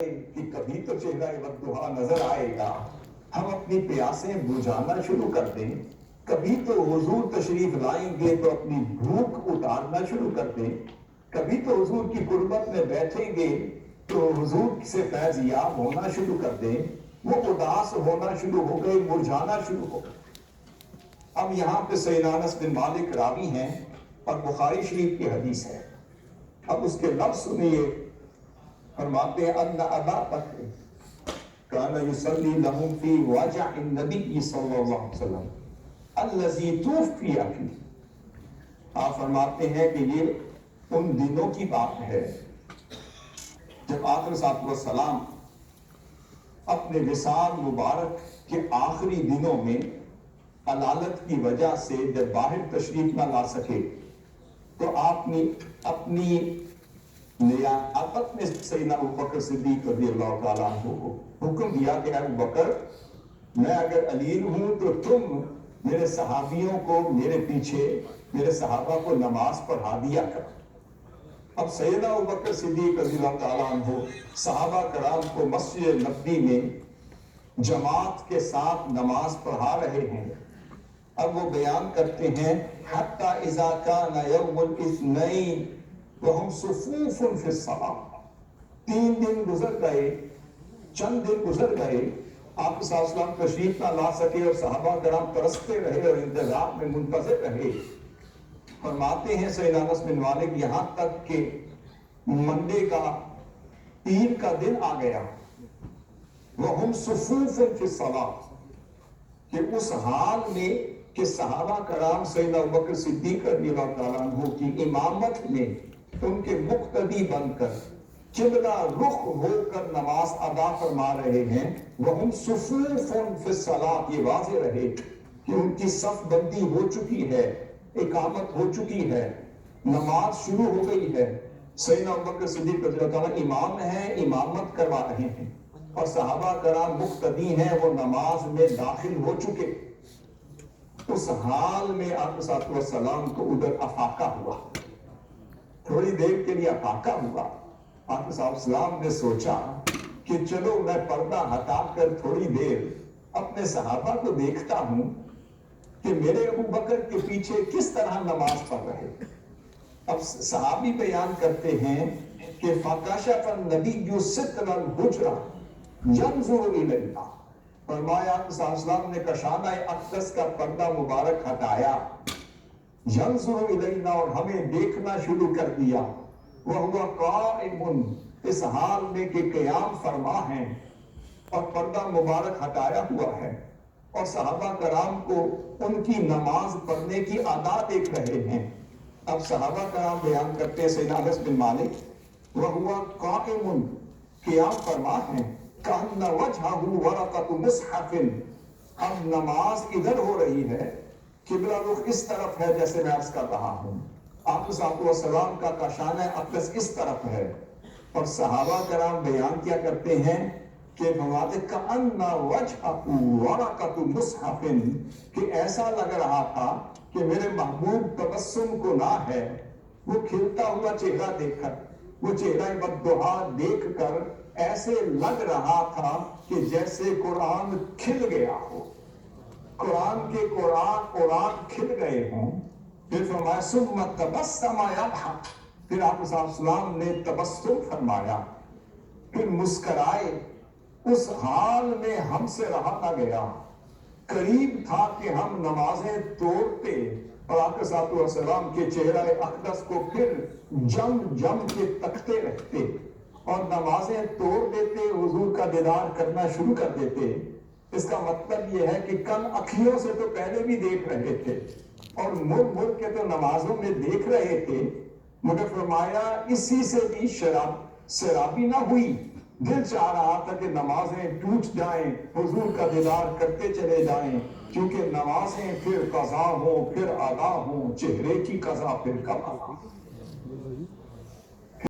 کہ کبھی تو چہرہ وضحا نظر آئے گا، ہم اپنی پیاسیں بجھانا شروع کر دیں، کبھی تو حضور تشریف لائیں گے تو اپنی بھوک اتارنا شروع کر دیں، کبھی تو حضور کی قربت میں بیٹھیں گے تو حضور سے فیض یاب ہونا شروع کر دیں، وہ اداس ہونا شروع ہو گئے، مرجھانا شروع ہو گئے۔ اب یہاں پہ سیدنا انس بن مالک راوی ہیں اور بخاری شریف کی حدیث ہے، اب اس کے لفظ سنیے، فرماتے ہیں ان ابا بکر کان یصلی لهم فی وجع النبی صلی اللہ علیہ وسلم الذی توفی فیہ۔ آپ فرماتے ہیں کہ یہ ان دنوں کی بات ہے جب آقا صلی اللہ علیہ وسلم اپنے وصال مبارک کے آخری دنوں میں علالت کی وجہ سے جب باہر تشریف نہ لا سکے تو آپ نے اپنی نیابت میں سیدنا ابوبکر صدیق رضی اللہ تعالیٰ عنہ کو حکم دیا کہ ابوبکر میں اگر علیل ہوں تو تم میرے صحابیوں کو میرے پیچھے میرے صحابہ کو نماز پڑھا دیا کر۔ اب سیدنا ابوبکر صدیق رضی اللہ تعالیٰ عنہ صحابہ کرام کو مسجد نبوی میں جماعت کے ساتھ نماز پڑھا رہے ہیں۔ اب وہ بیان کرتے ہیں حتی اذا کان یوم الاثنین وہم صفوف فی الصلاۃ، 3 دن گزر گئے، چند دن گزر گئے، آپ صلی اللہ علیہ وسلم تشریف نہ لا سکے اور صحابہ کرام ترستے رہے اور انتظار میں منتظر رہے۔ فرماتے ہیں سیدنا انس بن مالک یہاں تک کہ منڈے کا پیر کا دن آ گیا، وہم صفوف فی الصلاۃ، کہ اس حال میں کہ صحابہ کرام سیدنا ابوبکر صدیق رضی اللہ تعالیٰ عنہ کی امامت میں ان کے مقتدی بن کر قبلہ رخ ہو کر نماز ادا فرما رہے ہیں۔ وہم صفوف فی الصلاۃ، یہ واضح رہے کہ ان کی صف بندی ہو چکی ہے، اقامت ہو چکی ہے، نماز شروع ہو گئی ہے، سیدنا ابوبکر صدیق رضی اللہ تعالیٰ امام ہیں، امامت کروا رہے ہیں اور صحابہ کرام مقتدی ہیں، وہ نماز میں داخل ہو چکے۔ اس حال میں آپ صلی اللہ علیہ وسلم کو ادھر افاقہ ہوا، تھوڑی دیر کے لیے افاقہ ہوا۔ آپ صلی اللہ علیہ وسلم نے سوچا کہ چلو میں پردہ ہٹا کر تھوڑی دیر اپنے صحابہ کو دیکھتا ہوں کہ میرے ابوبکر کے پیچھے کس طرح نماز پڑھ رہے۔ اب صحابی بیان کرتے ہیں کہ فَكَشَفَ النَّبِيُّ سِتْرَ الْحُجْرَةِ يَنْظُرُ إِلَيْنَا، فرمایا کہ صلی اللہ علیہ وسلم نے کشانہ اقدس کا پردہ مبارک ہٹایا، يَنْظُرُ إِلَيْنَا، اور ہمیں دیکھنا شروع کر دیا، وَهُوَ قَائِمٌ، اس حال میں کہ قیام فرما ہیں اور پردہ مبارک ہٹایا ہوا ہے اور صحابہ کرام کو ان کی نماز پڑھنے کی عادات دیکھ رہے ہیں۔ اب صحابہ کرام بیان کرتے ہیں سیدنا انس بن مالک وَهُوَ قَائِمٌ، قیام فرما ہیں، كَأَنَّ وَجْهَهُ وَرَقَةُ مُصْحَفٍ، اب نماز ادھر ہو رہی ہے، قبلہ رخ اس طرف ہے جیسے میں عرض کر رہا ہوں، آپ صلی اللہ علیہ وسلم کا کاشانہ اقدس اس طرف ہے، اور صحابہ کرام بیان کیا کرتے ہیں کہ فرماتے كَأَنَّ وَجْهَهُ وَرَقَةُ مُصْحَفٍ، کہ ایسا لگ رہا تھا کہ میرے محبوب تبسم کو نہ ہے، وہ کھلتا ہوا چہرہ دیکھ کر، وہ چہرہ وضحا دیکھ کر ایسے لگ رہا تھا کہ جیسے قرآن کھل گیا ہو، قرآن کے قرآن کھل گئے ہوں۔ پھر فرمایا ثم تبسم یضحک، پھر آپ صلی اللہ علیہ وسلم نے تبسم فرمایا، پھر مسکرائے۔ اس حال میں ہم سے رہا نہ گیا، قریب تھا کہ ہم نمازیں توڑتے اور آپ صلی اللہ علیہ وسلم کے چہرہ اقدس کو پھر جم کے تکتے رہتے اور نمازیں توڑ دیتے، حضور کا دیدار کرنا شروع کر دیتے۔ اس کا مطلب یہ ہے کہ کن اکھیوں سے تو پہلے بھی دیکھ رہے تھے اور مر کے تو نمازوں میں دیکھ رہے تھے، مگر فرمایا اسی سے بھی شرابی نہ ہوئی، دل چاہ رہا تھا کہ نمازیں ٹوٹ جائیں، حضور کا دیدار کرتے چلے جائیں، کیونکہ نمازیں پھر قضا ہوں، پھر ادا ہوں، چہرے کی قضا پھر کب ادا۔